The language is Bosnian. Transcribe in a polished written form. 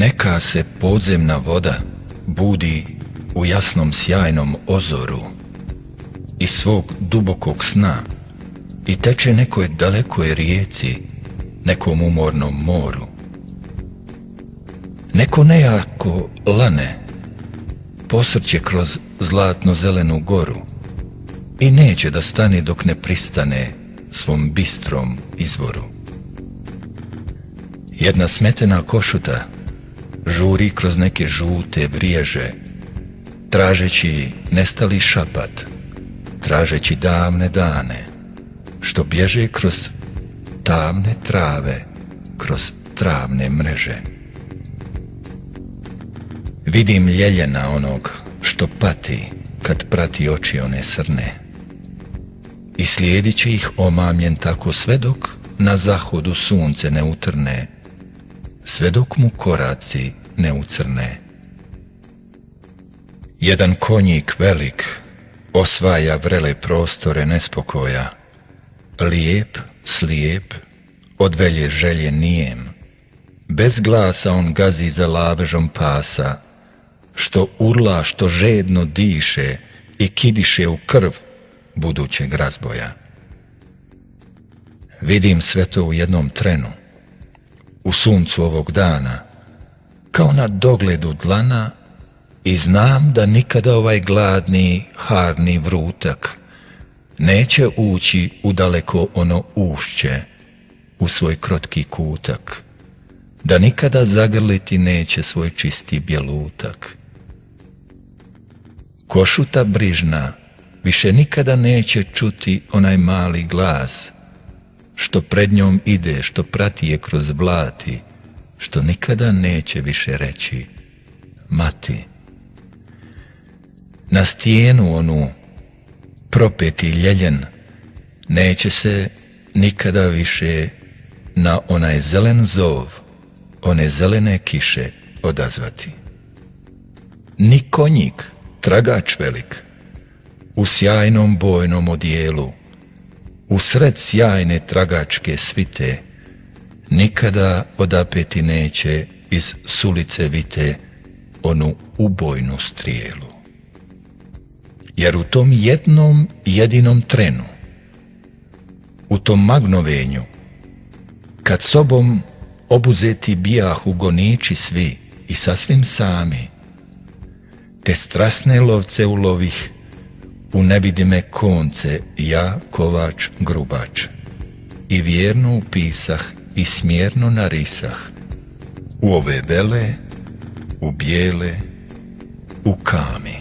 Neka se podzemna voda budi u jasnom sjajnom ozoru iz svog dubokog sna i teče nekoj dalekoj rijeci, nekom umornom moru. Neko nejako lane posrće kroz zlatno-zelenu goru i neće da stane dok ne pristane svom bistrom izvoru. Jedna smetena košuta žuri kroz neke žute vriježe, tražeći nestali šapat, tražeći davne dane, što bježe kroz tamne trave, kroz travne mreže. Vidim ljeljena onog što pati kad prati oči one srne i slijedit će ih omamljen tako sve dok na zahodu sunce ne utrne, sve dok mu koraci ne ucrne. Jedan konjik velik osvaja vrele prostore nespokoja, lijep, slijep, od velje želje nijem, bez glasa on gazi za lavežom pasa, što urla, što žedno diše i kidiše u krv budućeg razboja. Vidim sve to u jednom trenu, u suncu ovog dana, kao na dogledu dlana, i znam da nikada ovaj gladni, harni vrutak neće ući u daleko ono ušće, u svoj krotki kutak, da nikada zagrliti neće svoj čisti bjelutak. Košuta brižna više nikada neće čuti onaj mali glas, što pred njom ide, što prati je kroz blati, što nikada neće više reći mati. Na stijenu onu propeti ljeljen neće se nikada više na onaj zelen zov, one zelene kiše odazvati. Ni konjik, tragač velik, u sjajnom bojnom odijelu, u sred sjajne tragačke svite, nikada odapeti neće iz sulice vite onu ubojnu strijelu. Jer u tom jednom jedinom trenu, u tom magnovenju, kad sobom obuzeti bijahu goniči svi i sasvim sami, te strasne lovce ulovih, u nevidime konce ja, kovač, grubač, i vjerno upisah i smjerno narisah u ove vele, u bijele, u kami.